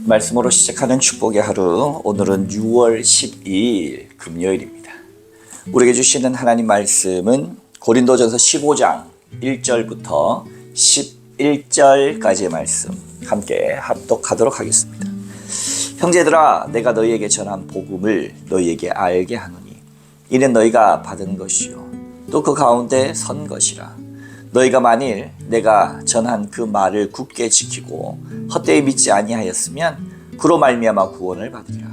말씀으로 시작하는 축복의 하루, 오늘은 6월 12일 금요일입니다. 우리에게 주시는 하나님 말씀은 고린도전서 15장 1절부터 11절까지의 말씀 함께 합독하도록 하겠습니다. 형제들아, 내가 너희에게 전한 복음을 너희에게 알게 하노니 이는 너희가 받은 것이요 또 그 가운데 선 것이라. 너희가 만일 내가 전한 그 말을 굳게 지키고 헛되이 믿지 아니하였으면 그로 말미암아 구원을 받으리라.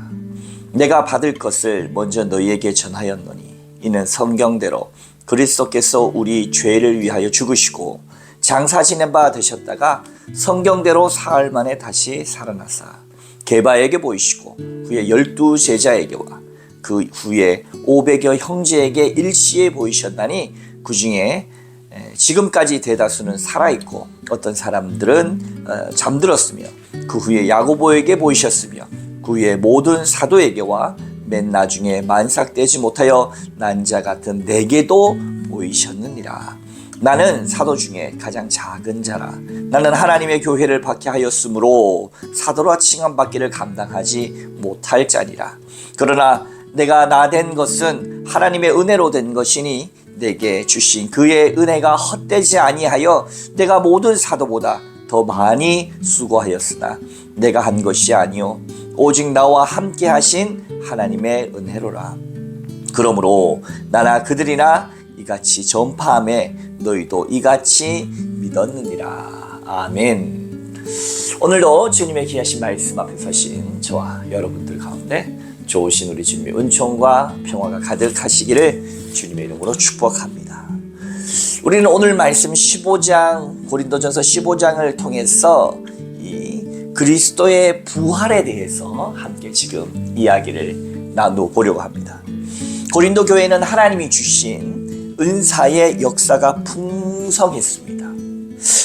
내가 받을 것을 먼저 너희에게 전하였노니 이는 성경대로 그리스도께서 우리 죄를 위하여 죽으시고 장사 지낸 바 되셨다가 성경대로 사흘 만에 다시 살아나사 게바에게 보이시고 그의 12 제자에게와 그 후에 500여 형제에게 일시에 보이셨나니 그 중에 지금까지 대다수는 살아있고 어떤 사람들은 잠들었으며 그 후에 야고보에게 보이셨으며 그 후에 모든 사도에게와 맨 나중에 만삭되지 못하여 난 자 같은 내게도 보이셨느니라. 나는 사도 중에 가장 작은 자라. 나는 하나님의 교회를 박해하였으므로 사도라 칭함받기를 감당하지 못할 자니라. 그러나 내가 나 된 것은 하나님의 은혜로 된 것이니 내게 주신 그의 은혜가 헛되지 아니하여 내가 모든 사도보다 더 많이 수고하였으나 내가 한 것이 아니요 오직 나와 함께 하신 하나님의 은혜로라. 그러므로 나나 그들이나 이같이 전파함에 너희도 이같이 믿었느니라. 아멘. 오늘도 주님의 귀하신 말씀 앞에 서신 저와 여러분들 가운데 좋으신 우리 주님의 은총과 평화가 가득하시기를 주님의 이름으로 축복합니다. 우리는 오늘 말씀 15장, 고린도전서 15장을 통해서 이 그리스도의 부활에 대해서 함께 지금 이야기를 나눠보려고 합니다. 고린도 교회는 하나님이 주신 은사의 역사가 풍성했습니다.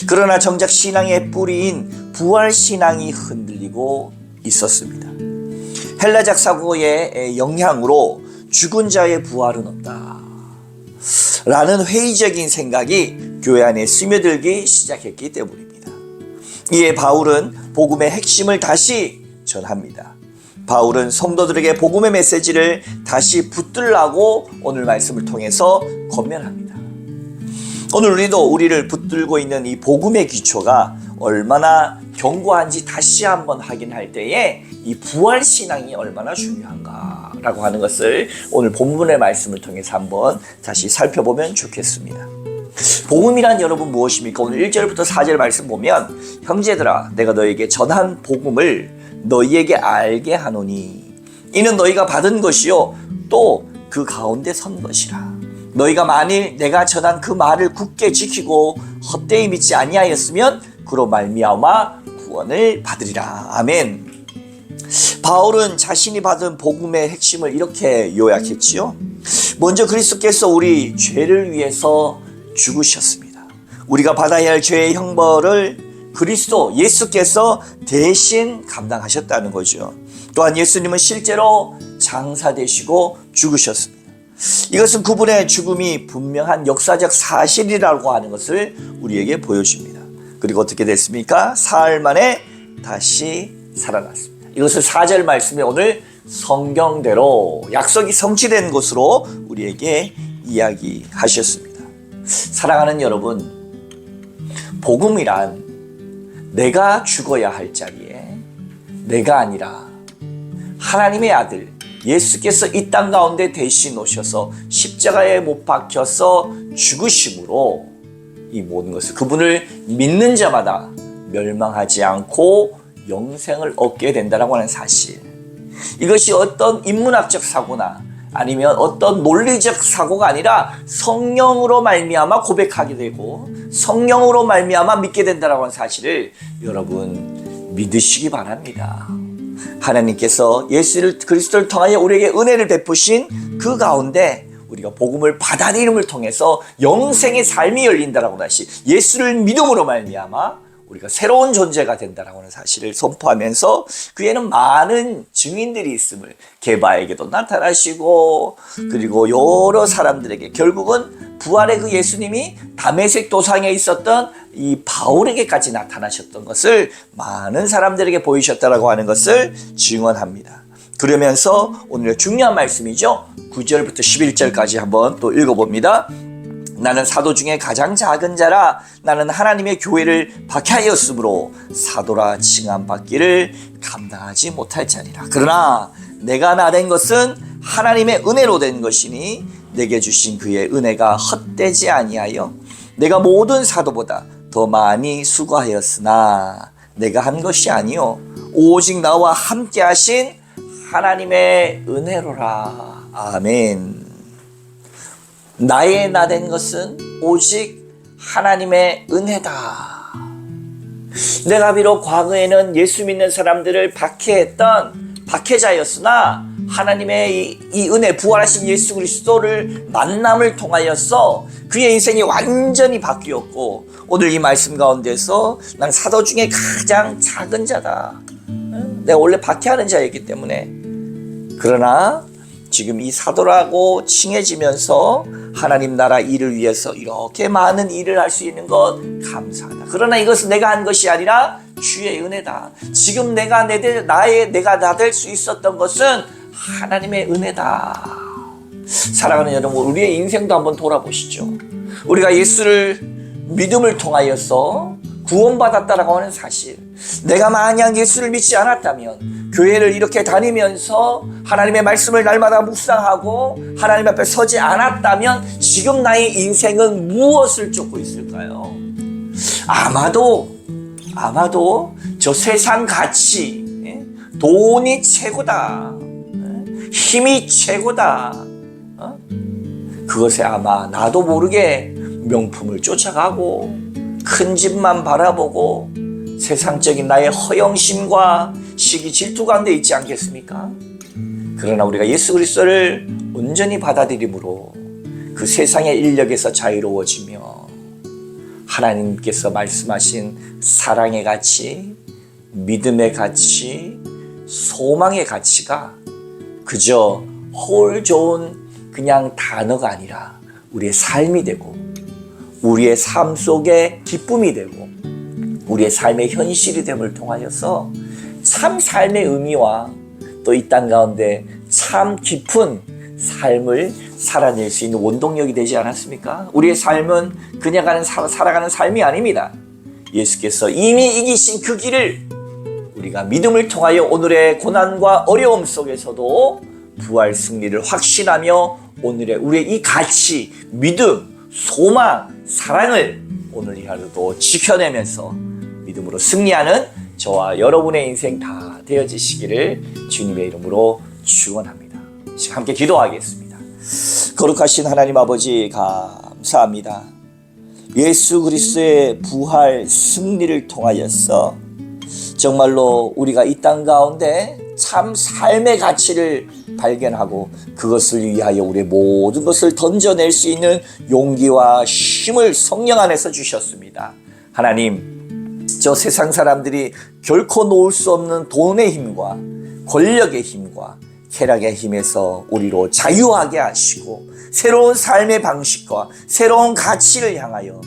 그러나 정작 신앙의 뿌리인 부활신앙이 흔들리고 있었습니다. 헬라적 사고의 영향으로 죽은 자의 부활은 없다 라는 회의적인 생각이 교회 안에 스며들기 시작했기 때문입니다. 이에 바울은 복음의 핵심을 다시 전합니다. 바울은 성도들에게 복음의 메시지를 다시 붙들라고 오늘 말씀을 통해서 권면합니다. 오늘 우리도 우리를 붙들고 있는 이 복음의 기초가 얼마나 견고한지 다시 한번 확인할 때에 이 부활신앙이 얼마나 중요한가라고 하는 것을 오늘 본문의 말씀을 통해서 한번 다시 살펴보면 좋겠습니다. 복음이란 여러분 무엇입니까? 오늘 1절부터 4절 말씀 보면 형제들아, 내가 너에게 전한 복음을 너희에게 알게 하노니 이는 너희가 받은 것이요 또 그 가운데 선 것이라. 너희가 만일 내가 전한 그 말을 굳게 지키고 헛되이 믿지 아니하였으면 그로 말미암아 구원을 받으리라. 아멘. 바울은 자신이 받은 복음의 핵심을 이렇게 요약했지요. 먼저 그리스도께서 우리 죄를 위해서 죽으셨습니다. 우리가 받아야 할 죄의 형벌을 그리스도 예수께서 대신 감당하셨다는 거죠. 또한 예수님은 실제로 장사되시고 죽으셨습니다. 이것은 그분의 죽음이 분명한 역사적 사실이라고 하는 것을 우리에게 보여줍니다. 그리고 어떻게 됐습니까? 사흘 만에 다시 살아났습니다. 이것을 4절 말씀에 오늘 성경대로 약속이 성취된 것으로 우리에게 이야기하셨습니다. 사랑하는 여러분, 복음이란 내가 죽어야 할 자리에 내가 아니라 하나님의 아들 예수께서 이 땅 가운데 대신 오셔서 십자가에 못 박혀서 죽으심으로 이 모든 것을 그분을 믿는 자마다 멸망하지 않고 영생을 얻게 된다고 하는 사실, 이것이 어떤 인문학적 사고나 아니면 어떤 논리적 사고가 아니라 성령으로 말미암아 고백하게 되고 성령으로 말미암아 믿게 된다고 하는 사실을 여러분 믿으시기 바랍니다. 하나님께서 예수 그리스도를 통하여 우리에게 은혜를 베푸신 그 가운데 우리가 복음을 받아들임을 통해서 영생의 삶이 열린다라고 하는 사실, 예수를 믿음으로 말미암아 우리가 새로운 존재가 된다라고 하는 사실을 선포하면서 그에는 많은 증인들이 있음을, 게바에게도 나타나시고 그리고 여러 사람들에게 결국은 부활의 그 예수님이 다메섹 도상에 있었던 이 바울에게까지 나타나셨던 것을 많은 사람들에게 보이셨다라고 하는 것을 증언합니다. 그러면서 오늘의 중요한 말씀이죠. 9절부터 11절까지 한번 또 읽어봅니다. 나는 사도 중에 가장 작은 자라. 나는 하나님의 교회를 박해하였으므로 사도라 칭함받기를 감당하지 못할 자니라. 그러나 내가 나된 것은 하나님의 은혜로 된 것이니 내게 주신 그의 은혜가 헛되지 아니하여 내가 모든 사도보다 더 많이 수고하였으나 내가 한 것이 아니요 오직 나와 함께 하신 하나님의 은혜로라. 아멘. 나의 나된 것은 오직 하나님의 은혜다. 내가 비록 과거에는 예수 믿는 사람들을 박해했던 박해자였으나 하나님의 이 은혜, 부활하신 예수 그리스도를 만남을 통하여서 그의 인생이 완전히 바뀌었고, 오늘 이 말씀 가운데서 난 사도 중에 가장 작은 자다. 내가 원래 박해하는 자였기 때문에. 그러나 지금 이 사도라고 칭해지면서 하나님 나라 일을 위해서 이렇게 많은 일을 할 수 있는 것 감사하다. 그러나 이것은 내가 한 것이 아니라 주의 은혜다. 지금 내가 나될 수 있었던 것은 하나님의 은혜다. 사랑하는 여러분, 우리의 인생도 한번 돌아보시죠. 우리가 예수를 믿음을 통하여서 구원받았다라고 하는 사실, 내가 만약 예수를 믿지 않았다면, 교회를 이렇게 다니면서 하나님의 말씀을 날마다 묵상하고 하나님 앞에 서지 않았다면 지금 나의 인생은 무엇을 쫓고 있을까요? 아마도 저 세상 가치, 돈이 최고다, 힘이 최고다, 그것에 아마 나도 모르게 명품을 쫓아가고 큰 집만 바라보고 세상적인 나의 허영심과 시기 질투 가운데 있지 않겠습니까? 그러나 우리가 예수 그리스도를 온전히 받아들임으로 그 세상의 인력에서 자유로워지며 하나님께서 말씀하신 사랑의 가치, 믿음의 가치, 소망의 가치가 그저 홀 좋은 그냥 단어가 아니라 우리의 삶이 되고, 우리의 삶 속에 기쁨이 되고, 우리의 삶의 현실이 됨을 통하여서 참 삶의 의미와 또 이 땅 가운데 참 깊은 삶을 살아낼 수 있는 원동력이 되지 않았습니까? 우리의 삶은 그냥 살아가는 삶이 아닙니다. 예수께서 이미 이기신 그 길을 우리가 믿음을 통하여 오늘의 고난과 어려움 속에서도 부활 승리를 확신하며 오늘의 우리의 이 가치, 믿음, 소망, 사랑을 오늘 이 하루도 지켜내면서 믿음으로 승리하는 저와 여러분의 인생 다 되어지시기를 주님의 이름으로 축원합니다. 함께 기도하겠습니다. 거룩하신 하나님 아버지, 감사합니다. 예수 그리스도의 부활 승리를 통하여서 정말로 우리가 이 땅 가운데 참 삶의 가치를 발견하고 그것을 위하여 우리의 모든 것을 던져낼 수 있는 용기와 힘을 성령 안에서 주셨습니다. 하나님, 저 세상 사람들이 결코 놓을 수 없는 돈의 힘과 권력의 힘과 쾌락의 힘에서 우리로 자유하게 하시고 새로운 삶의 방식과 새로운 가치를 향하여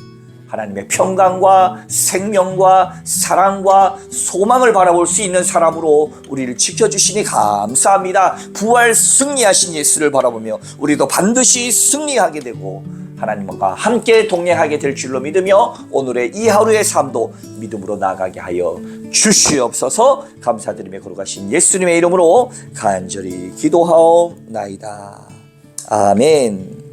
하나님의 평강과 생명과 사랑과 소망을 바라볼 수 있는 사람으로 우리를 지켜주시니 감사합니다. 부활 승리하신 예수를 바라보며 우리도 반드시 승리하게 되고 하나님과 함께 동행하게 될 줄로 믿으며 오늘의 이 하루의 삶도 믿음으로 나아가게 하여 주시옵소서. 감사드리며 거룩하신 예수님의 이름으로 간절히 기도하옵나이다. 아멘.